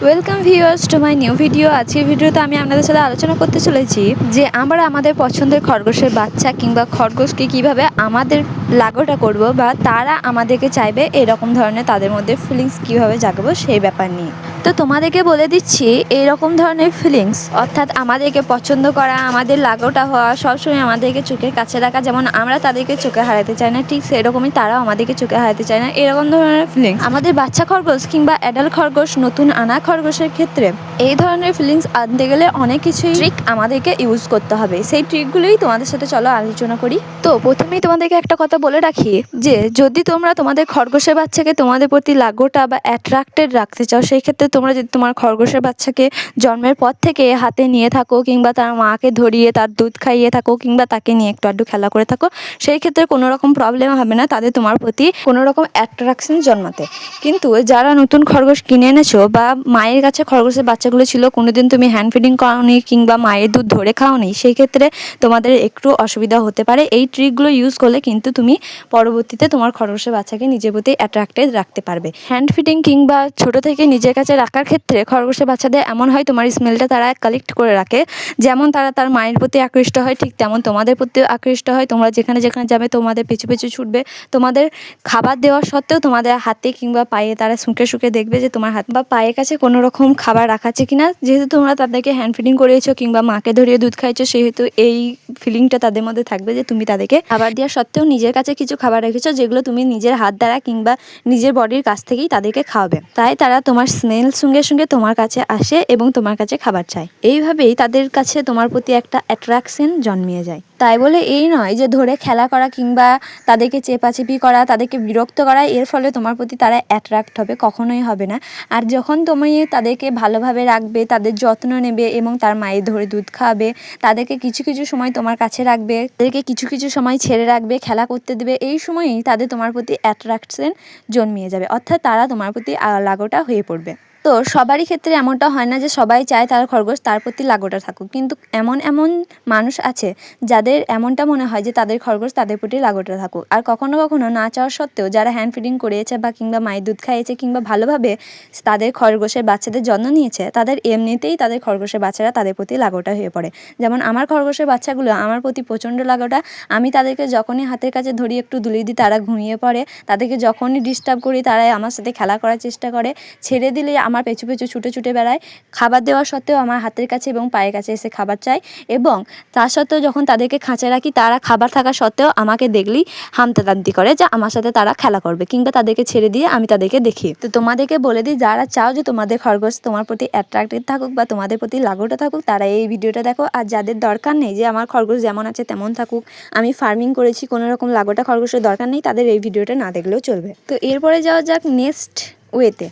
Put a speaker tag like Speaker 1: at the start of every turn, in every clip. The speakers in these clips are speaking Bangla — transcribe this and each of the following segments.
Speaker 1: Welcome viewers to my new video. আজকের ভিডিওতে আমি আপনাদের সাথে আলোচনা করতে চলেছি যে আমরা আমাদের পছন্দের খরগোশের বাচ্চা কিংবা খরগোশকে কিভাবে আমাদের লাগোটা করব বা তারা আমাদেরকে চাইবে এরকম ধরনের তাদের মধ্যে ফিলিংস কিভাবে জাগাবো সেই ব্যাপার নিয়ে। তো তোমাদেরকে বলে দিচ্ছি এইরকম ধরনের ফিলিংস অর্থাৎ আমাদেরকে পছন্দ করা, আমাদের লাগোটা হওয়া, সবসময় আমাদেরকে চোখের কাছে রাখা, যেমন আমরা তাদেরকে চোখে হারাতে চাই না ঠিক সেরকমই তারাও আমাদেরকে চোখে হারাতে চায় না, এরকম ধরনের ফিলিংস আমাদের বাচ্চা খরগোশ কিংবা অ্যাডাল্ট খরগোশ, নতুন আনা খরগোশের ক্ষেত্রে এই ধরনের ফিলিংস আনতে গেলে অনেক কিছুই ট্রিক আমাদেরকে ইউজ করতে হবে। সেই ট্রিকগুলোই তোমাদের সাথে চলো আলোচনা করি। তো প্রথমেই তোমাদেরকে একটা কথা বলে রাখি যে যদি তোমরা তোমাদের খরগোশের বাচ্চাকে তোমাদের প্রতি লাগোটা বা অ্যাট্রাক্টেড রাখতে চাও, সেই ক্ষেত্রে তোমরা যদি তোমার খরগোশের বাচ্চাকে জন্মের পর থেকে হাতে নিয়ে থাকো কিংবা তার মাকে ধরিয়ে তার দুধ খাইয়ে থাকো কিংবা তাকে নিয়ে একটু আধটু খেলা করে থাকো, সেই ক্ষেত্রে কোনো রকম প্রবলেম হবে না তাদের তোমার প্রতি কোনো রকম অ্যাট্রাকশন জন্মাতে। কিন্তু যারা নতুন খরগোশ কিনে এনেছো বা মায়ের কাছে খরগোশের বাচ্চাগুলো ছিল, কোনোদিন তুমি হ্যান্ড ফিডিং করাওনি কিংবা মায়ের দুধ ধরে খাওনি, সেই ক্ষেত্রে তোমাদের একটু অসুবিধা হতে পারে। এই ট্রিকগুলো ইউজ করলে কিন্তু তুমি পরবর্তীতে তোমার খরগোশের বাচ্চাকে নিজের প্রতি অ্যাট্রাক্টেড রাখতে পারবে। হ্যান্ড ফিডিং কিংবা ছোট থেকে নিজের কাছে রাখার ক্ষেত্রে খরগোশের বাচ্চাদের এমন হয় তোমার স্মেলটা তারা কালেক্ট করে রাখে, যেমন তারা তার মায়ের প্রতি আকৃষ্ট হয় ঠিক তেমন তোমাদের প্রতি আকৃষ্ট হয়। তোমরা যেখানে যেখানে যাবে তোমাদের পিছু পিছু ছুটবে, তোমাদের খাবার দেওয়া সত্ত্বেও তোমাদের হাতে কিংবা পায়ে তারা শুঁকে শুঁকে দেখবে যে তোমার হাত বা পায়ের কাছে কোনো রকম খাবার রাখা আছে কিনা। যেহেতু তোমরা তাদেরকে হ্যান্ড ফিডিং করিয়েছো কিংবা মাকে ধরিয়ে দুধ খাইছো, সেহেতু এই ফিলিংটা তাদের মধ্যে থাকবে যে তুমি তাদেরকে খাবার দেওয়া সত্ত্বেও নিজের কাছে কিছু খাবার রেখেছো, যেগুলো তুমি নিজের হাত দ্বারা কিংবা নিজের বডির কাছ থেকেই তাদেরকে খাওয়াবে। তাই তারা তোমার স্মেল সঙ্গে সঙ্গে তোমার কাছে আসে এবং তোমার কাছে খাবার চায়। এইভাবেই তাদের কাছে তোমার প্রতি একটা অ্যাট্রাকশন জন্মিয়ে যায়। তাই বলে এই নয় যে ধরে খেলা করা কিংবা তাদেরকে চেপাচেপি করা, তাদেরকে বিরক্ত করা, এর ফলে তোমার প্রতি তারা অ্যাট্রাক্ট হবে, কখনোই হবে না। আর যখন তুমি তাদেরকে ভালোভাবে রাখবে, তাদের যত্ন নেবে এবং তার মায়ের ধরে দুধ খাওয়াবে, তাদেরকে কিছু কিছু সময় তোমার কাছে রাখবে, তাদেরকে কিছু কিছু সময় ছেড়ে রাখবে, খেলা করতে দেবে, এই সময়ই তাদের তোমার প্রতি অ্যাট্রাকশন জন্মিয়ে যাবে, অর্থাৎ তারা তোমার প্রতি লাগোটা হয়ে পড়বে। তো সবারই ক্ষেত্রে এমনটা হয় না যে সবাই চায় তার খরগোশ তার প্রতি লাগোটা থাকুক, কিন্তু এমন এমন মানুষ আছে যাদের এমনটা মনে হয় যে তাদের খরগোশ তাদের প্রতি লাগোটা থাকুক। আর কখনো কখনো না চাওয়া সত্ত্বেও যারা হ্যান্ড ফিডিং করিয়েছে বা কিংবা মায়ের দুধ খাইয়েছে কিংবা ভালোভাবে তাদের খরগোশের বাচ্চাদের যত্ন নিয়েছে, তাদের এমনিতেই তাদের খরগোশের বাচ্চারা তাদের প্রতি লাগোটা হয়ে পড়ে। যেমন আমার খরগোশের বাচ্চাগুলো আমার প্রতি প্রচণ্ড লাগোটা। আমি তাদেরকে যখনই হাতের কাছে ধরি একটু দুলিয়ে দিই তারা ঘুমিয়ে পড়ে, তাদেরকে যখনই ডিস্টার্ব করি তারা আমার সাথে খেলা করার চেষ্টা করে, ছেড়ে দিলে আমার পেছু পেছু ছুটে ছুটে বেড়ায়, খাবার দেওয়া সত্ত্বেও আমার হাতের কাছে এবং পায়ের কাছে এসে খাবার চায়। এবং তা সত্ত্বেও যখন তাদেরকে খাঁচায় রাখি তারা খাবার থাকা সত্ত্বেও আমাকে দেখলেই হামতাতান্তি করে যে আমার সাথে তারা খেলা করবে কিংবা তাদেরকে ছেড়ে দিয়ে আমি তাদেরকে দেখি। তো তোমাদেরকে বলে দিই, যারা চাও যে তোমাদের খরগোশ তোমার প্রতি অ্যাট্রাক্টেড থাকুক বা তোমাদের প্রতি লাগোটা থাকুক, তারা এই ভিডিওটা দেখো। আর যাদের দরকার নেই যে আমার খরগোশ যেমন আছে তেমন থাকুক, আমি ফার্মিং করেছি, কোনো রকম লাগোটা খরগোশের দরকার নেই, তাদের এই ভিডিওটা না দেখলেও চলবে। তো এরপরে যাওয়া যাক নেক্সট ওয়েতে,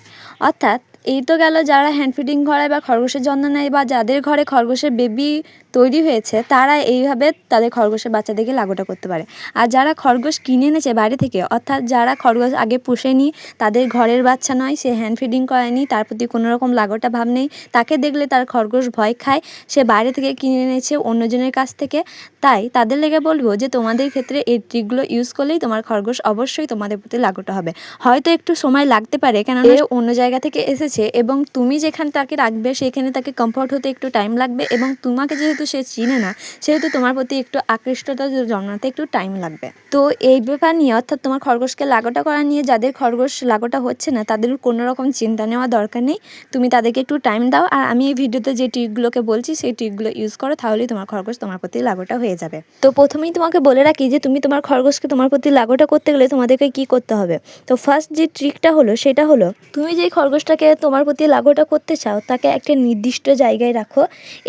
Speaker 1: অর্থাৎ এই তো গেল যারা হ্যান্ড ফিডিং করায় বা খরগোশের যত্ন নেয় বা যাদের ঘরে খরগোশের বেবি তৈরি হয়েছে, তারা এইভাবে তাদের খরগোশের বাচ্চাদেরকে লাগোটা করতে পারে। আর যারা খরগোশ কিনে এনেছে বাইরে থেকে, অর্থাৎ যারা খরগোশ আগে পুষেনি, তাদের ঘরের বাচ্চা নয়, সে হ্যান্ড ফিডিং করেনি, তার প্রতি কোনো রকম লাগোটা ভাব নেই, তাকে দেখলে তার খরগোশ ভয় খায়, সে বাইরে থেকে কিনে এনেছে অন্যজনের কাছ থেকে, তাই তাদের লেগে বলবো যে তোমাদের ক্ষেত্রে এই ট্রিকগুলো ইউজ করলেই তোমার খরগোশ অবশ্যই তোমাদের প্রতি লাগোটা হবে। হয়তো একটু সময় লাগতে পারে, কেননা অন্য জায়গা থেকে এসেছে এবং তুমি যেখানে তাকে রাখবে সেখানে তাকে কমফোর্ট হতে একটু টাইম লাগবে, এবং তোমাকে যেহেতু সে চিনে না সেহেতু তোমার প্রতি একটু আকৃষ্টতা জন্মাতে একটু টাইম লাগবে। তো এই ব্যাপার নিয়ে, অর্থাৎ তোমার খরগোশকে লাগোটা করা নিয়ে যাদের খরগোশ লাগোটা হচ্ছে না তাদের কোনো রকম চিন্তা নেওয়া দরকার নেই, তুমি তাদেরকে একটু টাইম দাও। আর আমি এই ভিডিওতে যে ট্রিকগুলোকে বলছি সেই ট্রিকগুলো ইউজ করো, তাহলেই তোমার খরগোশ তোমার প্রতি লাগোটা হয়ে যাবে। তো প্রথমেই তোমাকে বলে রাখি যে তুমি তোমার খরগোশকে তোমার প্রতি লাগোটা করতে গেলে তোমাদেরকে কি করতে হবে। তো ফার্স্ট যে ট্রিকটা হলো সেটা হলো, তুমি যেই খরগোশটাকে তোমার প্রতি লাগোটা করতে চাও তাকে একটা নির্দিষ্ট জায়গায় রাখো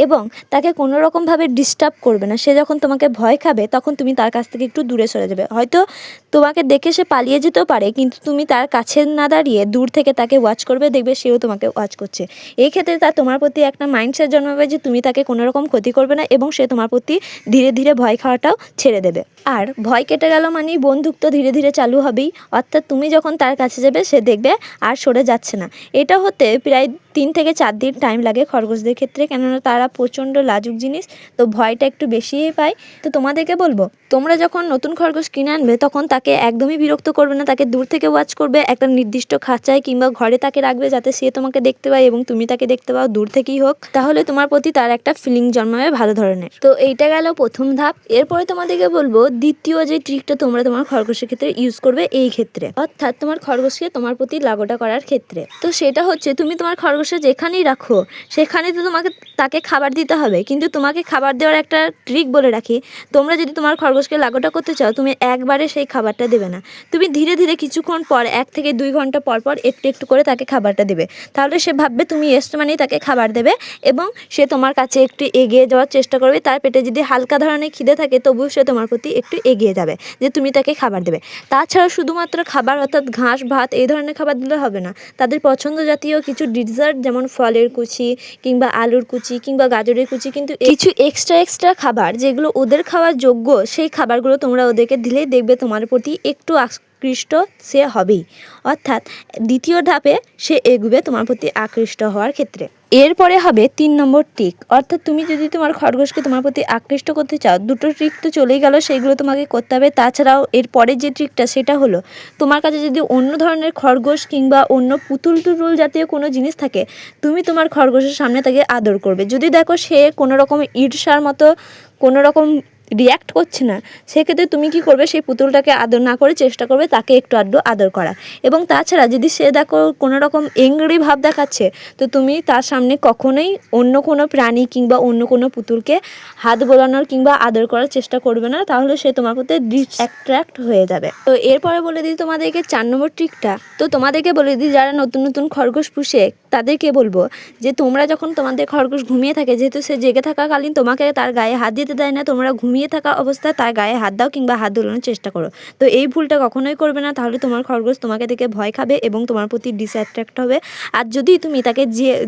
Speaker 1: এবং তাকে কোনো রকমভাবে ডিস্টার্ব করবে না। সে যখন তোমাকে ভয় খাবে তখন তুমি তার কাছ থেকে একটু দূরে সরে যাবে। হয়তো তোমাকে দেখে সে পালিয়ে যেতেও পারে, কিন্তু তুমি তার কাছে না দাঁড়িয়ে দূর থেকে তাকে ওয়াচ করবে, দেখবে সেও তোমাকে ওয়াচ করছে। এই ক্ষেত্রে তার তোমার প্রতি একটা মাইন্ডসেট জন্মাবে যে তুমি তাকে কোনো রকম ক্ষতি করবে না এবং সে তোমার প্রতি ধীরে ধীরে ভয় খাওয়াটাও ছেড়ে দেবে। আর ভয় কেটে গেল মানেই বন্ধুত্ব ধীরে ধীরে চালু হবেই, অর্থাৎ তুমি যখন তার কাছে যাবে সে দেখবে আর সরে যাচ্ছে না। এটা হতে প্রায় 3 থেকে 4 দিন টাইম লাগে খরগোশদের ক্ষেত্রে, কেননা তারা প্রচণ্ড লাজুক জিনিস, তো ভয়টা একটু বেশিই পায়। তো তোমাদেরকে বলবো তোমরা যখন নতুন খরগোশ কিনে আনবে তখন তাকে একদমই বিরক্ত করবে না, তাকে দূর থেকে ওয়াচ করবে, একটা নির্দিষ্ট খাঁচায় কিংবা ঘরে তাকে রাখবে যাতে সে তোমাকে দেখতে পায় এবং তুমি তাকে দেখতে পাও, দূর থেকেই হোক। তাহলে তোমার প্রতি তার একটা ফিলিং জন্মাবে ভালো ধরনের। তো এইটা গেল প্রথম ধাপ। এরপরে তোমাদেরকে বলবো দ্বিতীয় যে ট্রিকটা তোমরা তোমার খরগোশের ক্ষেত্রে ইউজ করবে এই ক্ষেত্রে, অর্থাৎ তোমার খরগোশকে তোমার প্রতি লাগোটা করার ক্ষেত্রে। তো সেটা হচ্ছে তুমি তোমার খরগোশে যেখানেই রাখো সেখানে তো তোমাকে তাকে খাবার দিতে হবে, কিন্তু তোমাকে খাবার দেওয়ার একটা ট্রিক বলে রাখি। তোমরা যদি তোমার খরগোশকে লাগোটা করতে চাও তুমি একবারে সেই খাবারটা দেবে না, তুমি ধীরে ধীরে কিছুক্ষণ পর 1 থেকে 2 ঘন্টা পর পর একটু একটু করে তাকে খাবারটা দেবে। তাহলে সে ভাববে তুমি এসছো মানেই তাকে খাবার দেবে এবং সে তোমার কাছে একটু এগিয়ে যাওয়ার চেষ্টা করবে। তার পেটে যদি হালকা ধরনের খিদে থাকে তবুও সে তোমার প্রতি একটু এগিয়ে যাবে যে তুমি তাকে খাবার দেবে। তাছাড়াও শুধুমাত্র খাবার অর্থাৎ ঘাস ভাত এই ধরনের খাবার দিলে হবে না, তাদের পছন্দ জাতীয় কিছু ডিজার্ট যেমন ফলের কুচি কিংবা আলুর কুচি কিংবা গাজরের কুচি, কিন্তু কিছু এক্সট্রা খাবার যেগুলো ওদের খাওয়ার যোগ্য সেই খাবারগুলো তোমরা ওদেরকে দিলেই দেখবে তোমার প্রতি একটু আকৃষ্ট সে হবেই, অর্থাৎ দ্বিতীয় ধাপে সে এগোবে তোমার প্রতি আকৃষ্ট হওয়ার ক্ষেত্রে। এরপরে হবে 3 নম্বর ট্রিক, অর্থাৎ তুমি যদি তোমার খরগোশকে তোমার প্রতি আকৃষ্ট করতে চাও, দুটো ট্রিক তো চলেই গেল, সেইগুলো তোমাকে করতে হবে। তাছাড়াও এরপরে যে ট্রিকটা সেটা হলো তোমার কাছে যদি অন্য ধরনের খরগোশ কিংবা অন্য পুতুল টুতুল জাতীয় কোনো জিনিস থাকে, তুমি তোমার খরগোশের সামনে তাকে আদর করবে। যদি দেখো সে কোনো রকম ঈর্ষার মতো কোনো রকম রিয়্যাক্ট করছে না, সেক্ষেত্রে তুমি কি করবে, সেই পুতুলটাকে আদর না করে চেষ্টা করবে তাকে একটু আধটু আদর করা। এবং তাছাড়া যদি সে দেখো কোনো রকম এংরি ভাব দেখাচ্ছে, তো তুমি তার সামনে কখনোই অন্য কোনো প্রাণী কিংবা অন্য কোনো পুতুলকে হাত বোলানোর কিংবা আদর করার চেষ্টা করবে না, তাহলে সে তোমার প্রতি ডিসঅ্যাট্রাক্ট হয়ে যাবে। তো এরপরে বলে দিই তোমাদেরকে 4 নম্বর ট্রিকটা। তো তোমাদেরকে বলে দিই যারা নতুন নতুন খরগোশ পুষে তাদেরকে বলবো যে তোমরা যখন তোমাদের খরগোশ ঘুমিয়ে থাকে, যেহেতু সে জেগে থাকাকালীন তোমাকে তার গায়ে হাত দিতে দেয় না, তোমরা ঘুমিয়ে থাকা অবস্থায় তার গায়ে হাত দাও কিংবা হাত দোলানোর চেষ্টা করো। তো এই ভুলটা কখনোই করবে না, তাহলে তোমার খরগোশ তোমাকে দেখে ভয় খাবে এবং তোমার প্রতি ডিসঅ্যাট্রাক্ট হবে। আর যদি তুমি তাকে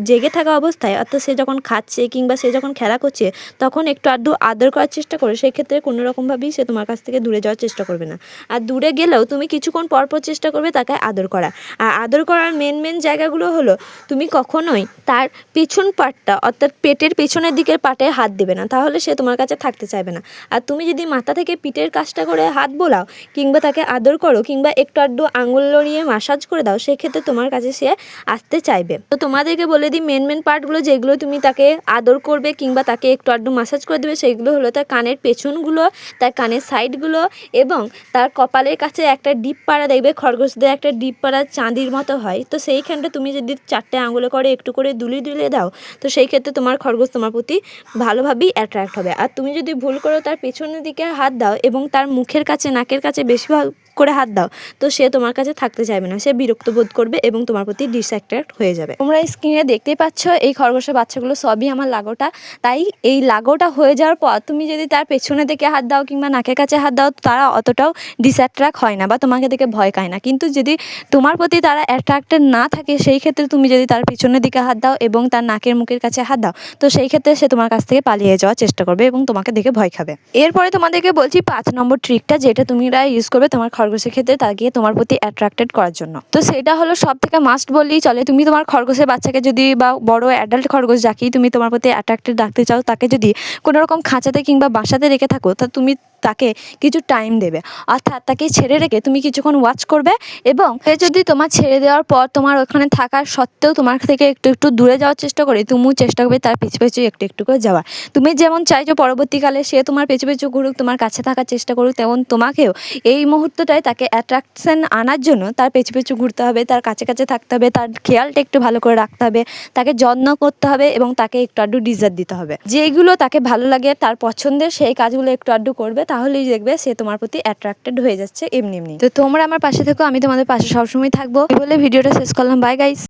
Speaker 1: জেগে থাকা অবস্থায়, অর্থাৎ সে যখন খাচ্ছে কিংবা সে যখন খেলা করছে তখন একটু আধটু আদর করার চেষ্টা করো, সেক্ষেত্রে কোনো রকমভাবেই সে তোমার কাছ থেকে দূরে যাওয়ার চেষ্টা করবে না। আর দূরে গেলেও তুমি কিছুক্ষণ পরপর চেষ্টা করবে তাকে আদর করা। আর আদর করার মেন জায়গাগুলো হলো তুমি কখনোই তার পেছন পাটটা অর্থাৎ পেটের পেছনের দিকের পাটে হাত দেবে না, তাহলে সে তোমার কাছে থাকতে চাইবে না। আর তুমি যদি মাথা থেকে পিঠের কাজটা করে হাত বোলাও কিংবা তাকে আদর করো কিংবা একটু আধটু আঙুল লড়িয়ে মাসাজ করে দাও, সেক্ষেত্রে তোমার কাছে সে আসতে চাইবে। তো তোমাদেরকে বলে দিই মেন পার্টগুলো যেগুলো তুমি তাকে আদর করবে কিংবা তাকে একটু আধটু মাসাজ করে দেবে, সেগুলো হলো তার কানের পেছনগুলো, তার কানের সাইডগুলো এবং তার কপালের কাছে একটা ডিপ পাড়া, দেখবে খরগোশদের একটা ডিপ পাড়া চাঁদির মতো হয়, তো সেইখানটা তুমি যদি 4টে আঙুলে করে একটু করে দুলিয়ে দাও, তো সেই ক্ষেত্রে তোমার খরগোশ তোমার প্রতি ভালোভাবেই অ্যাট্রাক্ট হবে। আর তুমি যদি ভুল করো তার পেছনের দিকে হাত দাও এবং তার মুখের কাছে নাকের কাছে বেশিরভাগ করে হাত দাও, তো সে তোমার কাছে থাকতে চাইবে না, সে বিরক্ত বোধ করবে এবং তোমার প্রতি ডিসঅ্যাট্রাক্ট হয়ে যাবে। তোমরা স্ক্রিনে দেখতেই পাচ্ছ এই খরগোশের বাচ্চাগুলো সবই আমার লাগোটা। তাই এই লাগোটা হয়ে যাওয়ার পর তুমি যদি তার পেছনে দিকে হাত দাও কিংবা নাকের কাছে হাত দাও, তারা অতটাও ডিসঅ্যাট্রাক্ট হয় না বা তোমাকে দেখে ভয় পায় না। কিন্তু যদি তোমার প্রতি তারা অ্যাট্রাক্টেড না থাকে, সেই ক্ষেত্রে তুমি যদি তার পিছনের দিকে হাত দাও এবং তার নাকের মুখের কাছে হাত দাও, তো সেই ক্ষেত্রে সে তোমার কাছ থেকে পালিয়ে যাওয়ার চেষ্টা করবে এবং তোমাকে দেখে ভয় খাবে। এরপরে তোমাদেরকে বলছি 5 নম্বর ট্রিকটা, যেটা তোমরা ইউজ করবে তোমার খরগোশের ক্ষেত্রে তাকে তোমার প্রতি অ্যাট্রাক্টেড করার জন্য। তো সেটা হলো সব থেকে মাস্ট বললেই চলে, তুমি তোমার খরগোশের বাচ্চাকে যদি বা বড় অ্যাডাল্ট খরগোশ যাকেই তুমি তোমার প্রতি অ্যাট্রাক্টেড রাখতে চাও, তাকে যদি কোনো রকম খাঁচাতে কিংবা বাসাতে রেখে থাকো, তা তুমি তাকে কিছু টাইম দেবে, অর্থাৎ তাকে ছেড়ে রেখে তুমি কিছুক্ষণ ওয়াচ করবে এবং সে যদি তোমার ছেড়ে দেওয়ার পর তোমার ওখানে থাকার সত্ত্বেও তোমার থেকে একটু দূরে যাওয়ার চেষ্টা করে, তুমিও চেষ্টা করবে তার পিছু একটু করে যাওয়ার। তুমি যেমন চাইছো পরবর্তীকালে সে তোমার পিছু ঘুরুক, তোমার কাছে থাকার চেষ্টা করুক, তেমন তোমাকেও এই মুহূর্তটায় তাকে অ্যাট্রাকশন আনার জন্য তার পিছু ঘুরতে হবে, তার কাছে থাকতে হবে, তার খেয়ালটা একটু ভালো করে রাখতে হবে, তাকে যত্ন করতে হবে এবং তাকে একটু আধটু ডিজার্ট দিতে হবে। যেগুলো তাকে ভালো লাগে তার পছন্দের সেই কাজগুলো একটু আধটু করবে, তাহলেই দেখবে সে তোমার প্রতি অ্যাট্রাক্টেড হয়ে যাচ্ছে এমনি। তো তোমরা আমার পাশে থেকো, আমি তোমাদের পাশে সবসময় থাকবো। বলে ভিডিওটা শেষ করলাম। Bye guys.